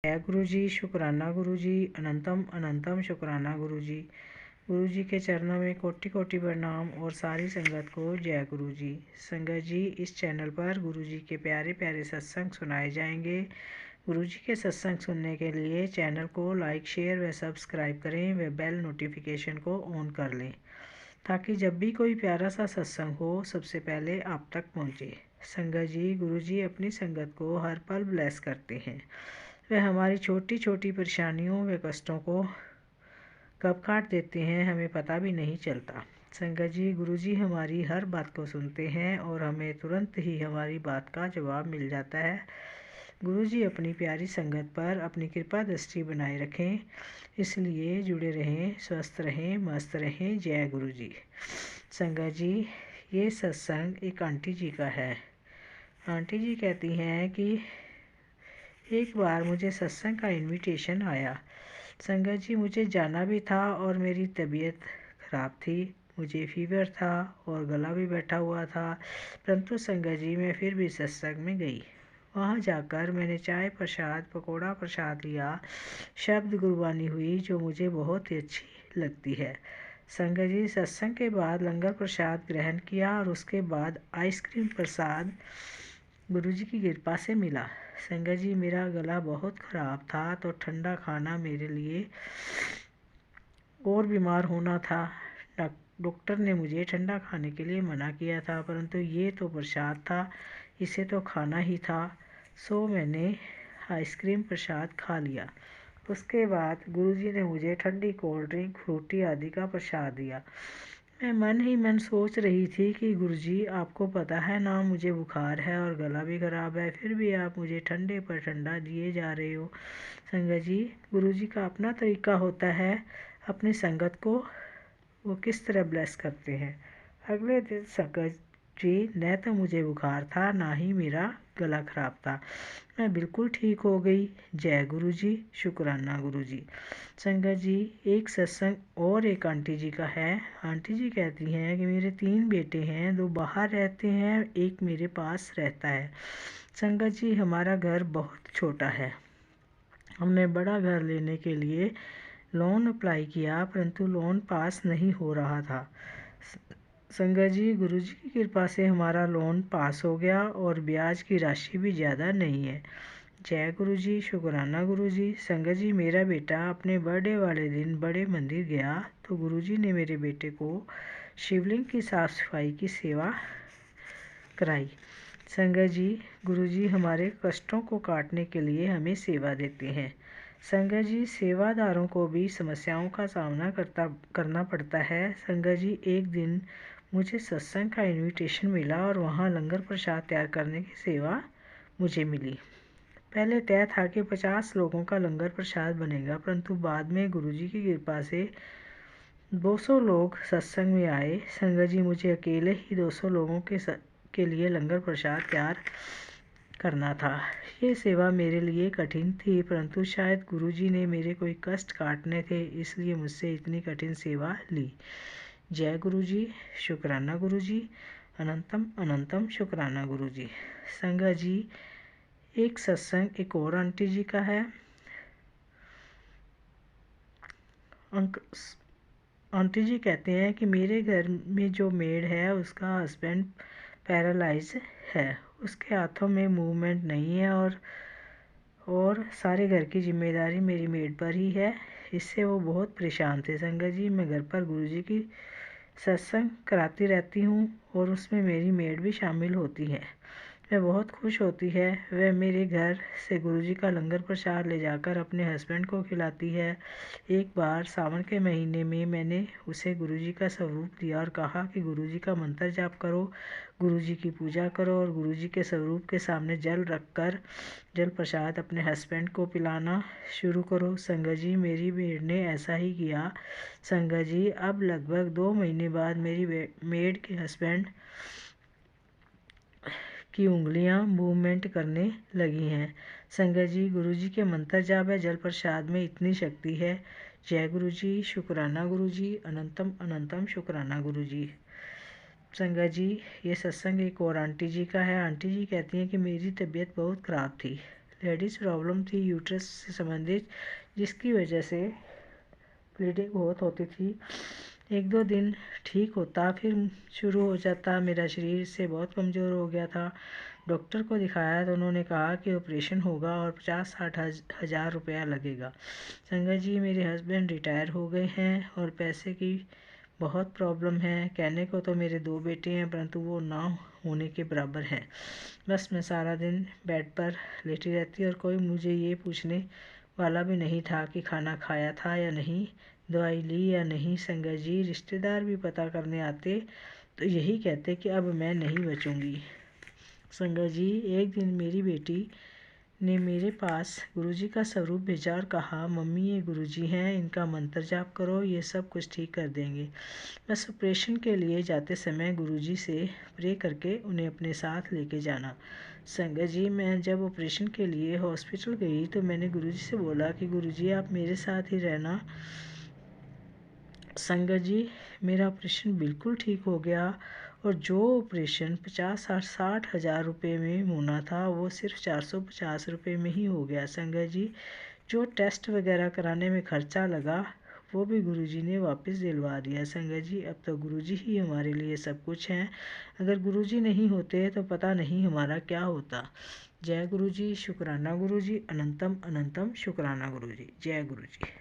जय गुरु जी, शुक्राना गुरु जी, अनंतम अनंतम शुक्राना गुरु जी। गुरु जी के चरणों में कोटि कोटि प्रणाम और सारी संगत को जय गुरु जी। संगत जी, इस चैनल पर गुरु जी के प्यारे प्यारे सत्संग सुनाए जाएंगे। गुरु जी के सत्संग सुनने के लिए चैनल को लाइक, शेयर व सब्सक्राइब करें व बेल नोटिफिकेशन को ऑन कर लें, ताकि जब भी कोई प्यारा सा सत्संग हो सबसे पहले आप तक पहुँचे। संगत जी, गुरु जी अपनी संगत को हर पल ब्लेस करते हैं। वह हमारी छोटी छोटी परेशानियों व कष्टों को कब काट देते हैं हमें पता भी नहीं चलता। संगत जी, गुरु जी हमारी हर बात को सुनते हैं और हमें तुरंत ही हमारी बात का जवाब मिल जाता है। गुरु जी अपनी प्यारी संगत पर अपनी कृपा दृष्टि बनाए रखें, इसलिए जुड़े रहें, स्वस्थ रहें, मस्त रहें। जय गुरु जी। संगत जी, ये सत्संग एक आंटी जी का है। आंटी जी कहती हैं कि एक बार मुझे सत्संग का इनविटेशन आया। संगत जी, मुझे जाना भी था और मेरी तबीयत ख़राब थी, मुझे फीवर था और गला भी बैठा हुआ था, परंतु संगत जी मैं फिर भी सत्संग में गई। वहाँ जाकर मैंने चाय प्रसाद, पकौड़ा प्रसाद लिया, शब्द गुरबानी हुई जो मुझे बहुत ही अच्छी लगती है। संगत जी, सत्संग के बाद लंगर प्रसाद ग्रहण किया और उसके बाद आइसक्रीम प्रसाद गुरु जी की कृपा से मिला। संगत जी, मेरा गला बहुत ख़राब था तो ठंडा खाना मेरे लिए और बीमार होना था। डॉक्टर ने मुझे ठंडा खाने के लिए मना किया था, परंतु ये तो प्रसाद था, इसे तो खाना ही था, सो मैंने आइसक्रीम प्रसाद खा लिया। उसके बाद गुरुजी ने मुझे ठंडी कोल्ड ड्रिंक, फ्रूटी आदि का प्रसाद दिया। मैं मन ही मन सोच रही थी कि गुरुजी, आपको पता है ना मुझे बुखार है और गला भी ख़राब है, फिर भी आप मुझे ठंडे पर ठंडा दिए जा रहे हो। संगत जी, गुरुजी का अपना तरीका होता है, अपनी संगत को वो किस तरह ब्लेस करते हैं। अगले दिन संगत जी, न तो मुझे बुखार था ना ही मेरा गला ख़राब था, मैं बिल्कुल ठीक हो गई। जय गुरु जी, शुक्राना गुरु जी। संगत जी, एक सत्संग और एक आंटी जी का है। आंटी जी कहती हैं कि मेरे 3 बेटे हैं, 2 बाहर रहते हैं, एक मेरे पास रहता है। संगत जी, हमारा घर बहुत छोटा है। हमने बड़ा घर लेने के लिए लोन अप्लाई किया, परंतु लोन पास नहीं हो रहा था। संगत जी, गुरु जी की कृपा से हमारा लोन पास हो गया और ब्याज की राशि भी ज़्यादा नहीं है। जय गुरु जी, शुक्राना गुरु जी। संगत जी, मेरा बेटा अपने बर्थडे वाले दिन बड़े मंदिर गया तो गुरु जी ने मेरे बेटे को शिवलिंग की साफ़ सफाई की सेवा कराई। संगत जी, गुरु जी हमारे कष्टों को काटने के लिए हमें सेवा देते हैं। संगत जी, सेवादारों को भी समस्याओं का सामना करना पड़ता है। संगत जी, एक दिन मुझे सत्संग का इनविटेशन मिला और वहाँ लंगर प्रसाद तैयार करने की सेवा मुझे मिली। पहले तय था कि 50 लोगों का लंगर प्रसाद बनेगा, परंतु बाद में गुरुजी की कृपा से 200 लोग सत्संग में आए। संगत जी, मुझे अकेले ही 200 लोगों के लिए लंगर प्रसाद तैयार करना था। ये सेवा मेरे लिए कठिन थी, परंतु शायद गुरुजी ने मेरे कोई कष्ट काटने थे, इसलिए मुझसे इतनी कठिन सेवा ली। जय गुरु जी, शुक्राना गुरु जी, अनंतम अनंतम शुक्राना गुरु जी। संगत जी, एक सत्संग एक और आंटी जी का है। आंटी जी कहते हैं कि मेरे घर में जो मेड है उसका हस्बैंड पैरालाइज है, उसके हाथों में मूवमेंट नहीं है और सारे घर की जिम्मेदारी मेरी मेड पर ही है, इससे वो बहुत परेशान थे। संगत जी, मैं घर पर गुरुजी की सत्संग कराती रहती हूँ और उसमें मेरी मेड भी शामिल होती है। वह बहुत खुश होती है। वह मेरे घर से गुरुजी का लंगर प्रसाद ले जाकर अपने हस्बैंड को खिलाती है। एक बार सावन के महीने में मैंने उसे गुरुजी का स्वरूप दिया और कहा कि गुरुजी का मंत्र जाप करो, गुरुजी की पूजा करो और गुरुजी के स्वरूप के सामने जल रखकर जल प्रसाद अपने हस्बैंड को पिलाना शुरू करो। संगत जी, मेरी मेड ने ऐसा ही किया। संगत जी, अब लगभग 2 महीने बाद मेरी मेड के हस्बैंड की उंगलियां मूवमेंट करने लगी हैं। संगत जी, गुरुजी के मंत्र जाप व जल प्रसाद में इतनी शक्ति है। जय गुरु जी, शुक्राना गुरु जी, अनंतम अनंतम शुक्राना गुरु जी। संगत जी, ये सत्संग एक और आंटी जी का है। आंटी जी कहती हैं कि मेरी तबीयत बहुत ख़राब थी, लेडीज़ प्रॉब्लम थी यूट्रस से संबंधित, जिसकी वजह से ब्लीडिंग बहुत होती थी। 1-2 दिन ठीक होता, फिर शुरू हो जाता। मेरा शरीर से बहुत कमज़ोर हो गया था। डॉक्टर को दिखाया तो उन्होंने कहा कि ऑपरेशन होगा और 50-60 हज़ार रुपया लगेगा। संगत जी, मेरे हस्बैंड रिटायर हो गए हैं और पैसे की बहुत प्रॉब्लम है। कहने को तो मेरे 2 बेटे हैं, परंतु वो ना होने के बराबर हैं। बस मैं सारा दिन बेड पर लेटी रहती और कोई मुझे ये पूछने वाला भी नहीं था कि खाना खाया था या नहीं, दवाई ली या नहीं। संगत जी, रिश्तेदार भी पता करने आते तो यही कहते कि अब मैं नहीं बचूंगी। संगत जी, एक दिन मेरी बेटी ने मेरे पास गुरुजी का स्वरूप भेजा और कहा, मम्मी ये गुरुजी हैं, इनका मंत्र जाप करो, ये सब कुछ ठीक कर देंगे। बस ऑपरेशन के लिए जाते समय गुरुजी से प्रे करके उन्हें अपने साथ लेके जाना। संगत जी, मैं जब ऑपरेशन के लिए हॉस्पिटल गई तो मैंने गुरुजी से बोला कि गुरुजी आप मेरे साथ ही रहना। संगत जी, मेरा ऑपरेशन बिल्कुल ठीक हो गया और जो ऑपरेशन 50-60 हज़ार रुपये में होना था वो सिर्फ 450 रुपये में ही हो गया। संगत जी, जो टेस्ट वगैरह कराने में खर्चा लगा वो भी गुरुजी ने वापस दिलवा दिया। संगत जी, अब तो गुरुजी ही हमारे लिए सब कुछ हैं। अगर गुरुजी नहीं होते तो पता नहीं हमारा क्या होता। जय गुरुजी, शुक्राना गुरुजी, अनंतम अनंतम शुक्राना गुरुजी। जय गुरुजी।